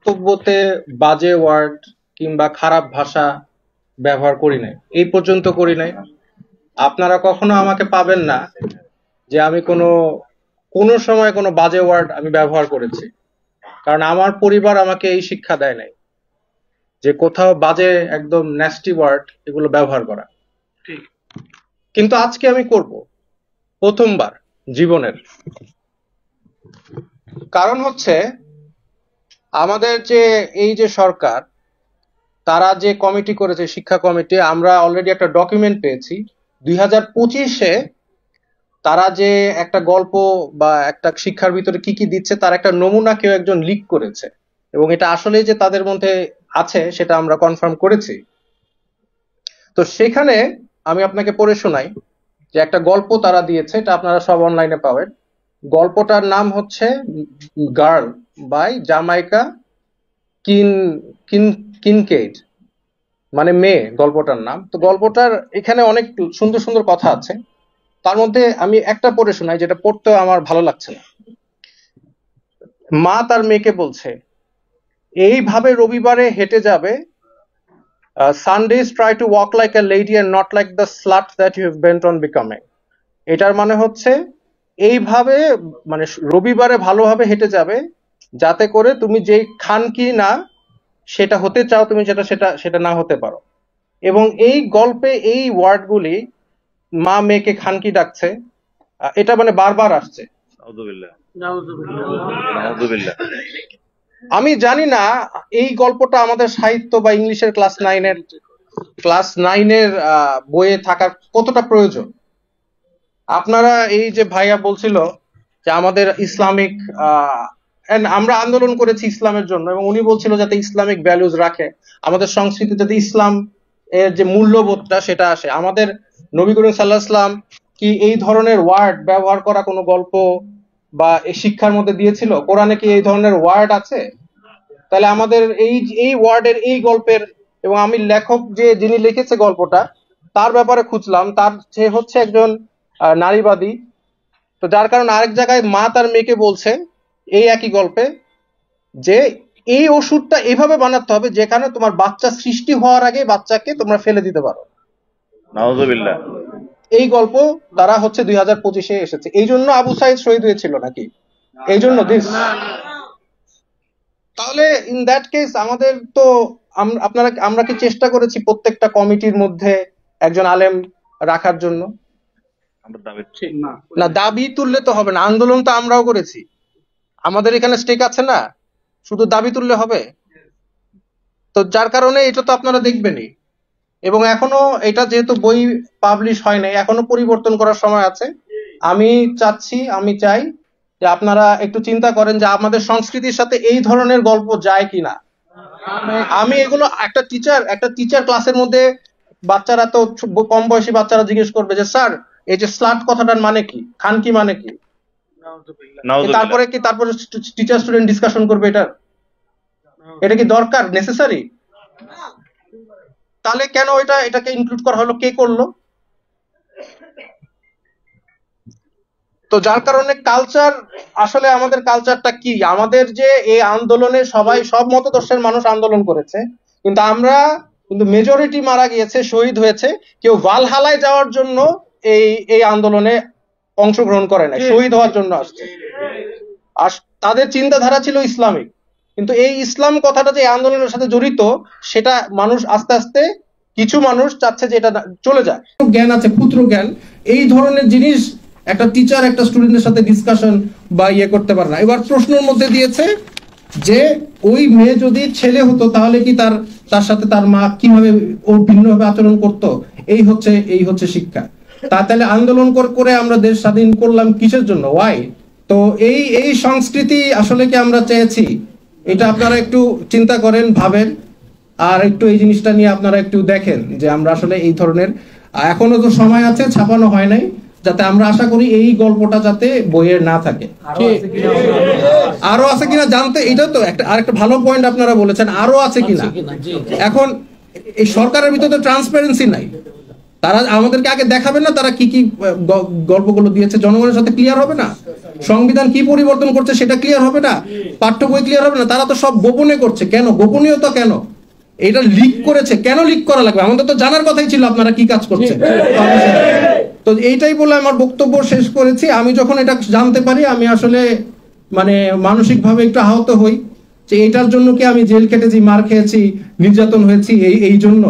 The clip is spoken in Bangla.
বক্তব্যতে বাজে ওয়ার্ড কিংবা খারাপ ভাষা ব্যবহার করি নাই, এই পর্যন্ত করি নাই। আপনারা কখনো আমাকে পাবেন না যে আমি কোনো সময় কোনো বাজে ওয়ার্ড আমি ব্যবহার করেছি, কারণ আমার পরিবার আমাকে এই শিক্ষা দেয় নাই যে কোথাও বাজে একদম ন্যাস্টি ওয়ার্ড এগুলো ব্যবহার করা। কিন্তু আজকে আমি করব, প্রথমবার জীবনের। কারণ হচ্ছে আমাদের যে এই যে সরকার, তারা যে কমিটি করেছে, শিক্ষা কমিটি, আমরা অলরেডি একটা ডকুমেন্ট পেয়েছি 2025-এ তারা যে একটা গল্প বা একটা শিক্ষার ভিতরে কি কি দিচ্ছে তার একটা নমুনা কেউ একজন লিক করেছে, এবং এটা আসলে যে তাদের মধ্যে আছে সেটা আমরা কনফার্ম করেছি। তো সেখানে আমি আপনাকে পড়ে শোনাই যে একটা গল্প তারা দিয়েছে, এটা আপনারা সব অনলাইনে পাবেন। গল্পটার নাম হচ্ছে গার্ল বাই জামাইকা কিনকেইড, মানে মেয়ে গল্পটার নাম। তো গল্পটার এখানে অনেক সুন্দর সুন্দর কথা আছে, তার মধ্যে আমি একটা পড়ে শোনাই যেটা পড়তে আমার ভালো লাগছে না। মা তার মেয়েকে বলছে, এইভাবে রবিবারে হেঁটে যাবে, Sundays try to walk like a lady and not like the slut that you have bent on becoming. এটার মানে হচ্ছে এইভাবে, মানে রবিবারে ভালোভাবে হেঁটে যাবে যাতে করে তুমি যেই খানকি না সেটা হতে চাও তুমি সেটা না হতে পারো। এবং এই গল্পে এই ওয়ার্ডগুলি, মা মেয়েকে খানকি ডাকছে, এটা মানে বারবার আসছে। আমি জানি না এই গল্পটা আমাদের সাহিত্য বা ইংলিশের ক্লাস নাইনের বইয়ে থাকার কতটা প্রয়োজন। আপনারা এই যে ভাইয়া বলছিল যে আমাদের ইসলামিক, আমরা আন্দোলন করেছি ইসলামের জন্য, এবং উনি বলছিল যাতে ইসলামিক ভ্যালুজ রাখে, আমাদের সংস্কৃতি যাতে ইসলাম এর যে মূল্যবোধটা সেটা আসে। আমাদের নবী করিম সাল্লাল্লাহু আলাইহি ওয়াসাল্লাম কি এই ধরনের ওয়ার্ড ব্যবহার করা কোনো গল্প বা এই শিক্ষার মধ্যে দিয়েছিল? কোরআনে কি এই ধরনের ওয়ার্ড আছে? তাহলে আমাদের এই ওয়ার্ডের, এই গল্পের, এবং আমি লেখক যিনি লিখেছে গল্পটা তার ব্যাপারে খুঁজলাম, সে হচ্ছে একজন নারীবাদী। তো যার কারণে আরেক জায়গায় মা তার মেয়েকে বলছে এই একই গল্পে যে এই ওষুধটা এভাবে বানাতে হবে যেখানে তোমার বাচ্চা সৃষ্টি হওয়ার আগে বাচ্চাকে তোমরা ফেলে দিতে পারো। নাউযুবিল্লাহ। এই গল্প তারা হচ্ছে 2025-এ এসেছে। এই জন্য আবু সাইদ শহীদ হয়েছিল নাকি? এই জন্য দিস। তাহলে ইন দ্যাট কেস আমাদের তো আমরা কি চেষ্টা করেছি প্রত্যেকটা কমিটির মধ্যে একজন আলেম রাখার জন্য? না, দাবি তুললে তো হবে না, আন্দোলন তো আমরাও করেছি, আমাদের এখানে স্টেক আছে না, শুধু দাবি তুললে হবে? তো যার কারণে এটা তো আপনারা দেখবেনই। এবং এখনো এটা যেহেতু বই পাবলিশ হয় নাই, এখনো পরিবর্তন করার সময় আছে। আমি চাই যে আপনারা একটু চিন্তা করেন যে আমাদের সংস্কৃতির সাথে এই ধরনের গল্প যায় কিনা। আমি এগুলো একটা টিচার ক্লাসের মধ্যে, বাচ্চারা তো কম বয়সী বাচ্চারা জিজ্ঞেস করবে যে স্যার এই যে স্লাট কথাটার মানে কি, খানকি মানে কি? তারপরে টিচার স্টুডেন্ট ডিসকাশন করবে এটা কি দরকার, নেসেসারি? তাহলে কেন এটাকে ইনক্লুড করা হলো, কে করলো? তো যার কারণে কালচার, আসলে আমাদের কালচারটা কি? আমাদের যে এই আন্দোলনে সব মতদর্শের মানুষ আন্দোলন করেছে, কিন্তু মেজরিটি মারা গিয়েছে, শহীদ হয়েছে। কেউ ভালহালায় যাওয়ার জন্য এই আন্দোলনে অংশগ্রহণ করে না, শহীদ হওয়ার জন্য আসছে। আর তাদের চিন্তাধারা ছিল ইসলামিক, কিন্তু এই ইসলাম কথাটা যে আন্দোলনের সাথে জড়িত সেটা মানুষ আস্তে আস্তে, কিছু মানুষ চাচ্ছে যে এটা চলে যায়। জ্ঞান আছে, ক্ষুদ্র জ্ঞান, এই ধরনের জিনিস একটা টিচার একটা স্টুডেন্টের সাথে ডিসকাশন বা করতে পারে না। এবার প্রশ্নের মধ্যে দিয়েছে যে ওই মেয়ে যদি ছেলে হতো তাহলে কি তার সাথে তার মা কিভাবে ওর ভিন্নভাবে আচরণ করতো। এই হচ্ছে শিক্ষা। তাহলে আন্দোলন করে আমরা দেশ স্বাধীন করলাম কিসের জন্য? ওয়াই? তো এই সংস্কৃতি আসলে কি আমরা চেয়েছি? এটা আপনারা একটু চিন্তা করেন, ভাবেন, আর একটু এই জিনিসটা নিয়ে আপনারা একটু দেখেন যে আমরা আসলে এই ধরনের, এখনো তো সময় আছে, ছাপানো হয় নাই, যাতে আমরা আশা করি এই গল্পটা যাতে বইয়ে না থাকে। আরো আছে কিনা জানতে, এটা তো আরেকটা ভালো পয়েন্ট আপনারা বলেছেন, আরো আছে কিনা। এখন এই সরকারের ভিতরে তো ট্রান্সপারেন্সি নাই, তারা আমাদেরকে আগে দেখাবে না তারা কি কি গল্পগুলো দিয়েছে, জনগণের সাথে ক্লিয়ার হবে না? সংবিধান কি পরিবর্তন করছে সেটা ক্লিয়ার হবে না? পাঠ্য বই ক্লিয়ার হবে না? তারা তো সব গোপনে করছে। কেন গোপনীয়তা? কেন এটা লিক করেছে? কেন লিক করা লাগবে? আমাদের তো জানার কথাই ছিল আপনারা কি কাজ করছেন। তো এইটাই বলে আমার বক্তব্য শেষ করেছি। আমি যখন এটা জানতে পারি আমি আসলে মানে মানসিকভাবে একটু আহত হই যে এটার জন্য কি আমি জেল খেটেছি, মার খেয়েছি, নির্যাতন হয়েছি এই জন্য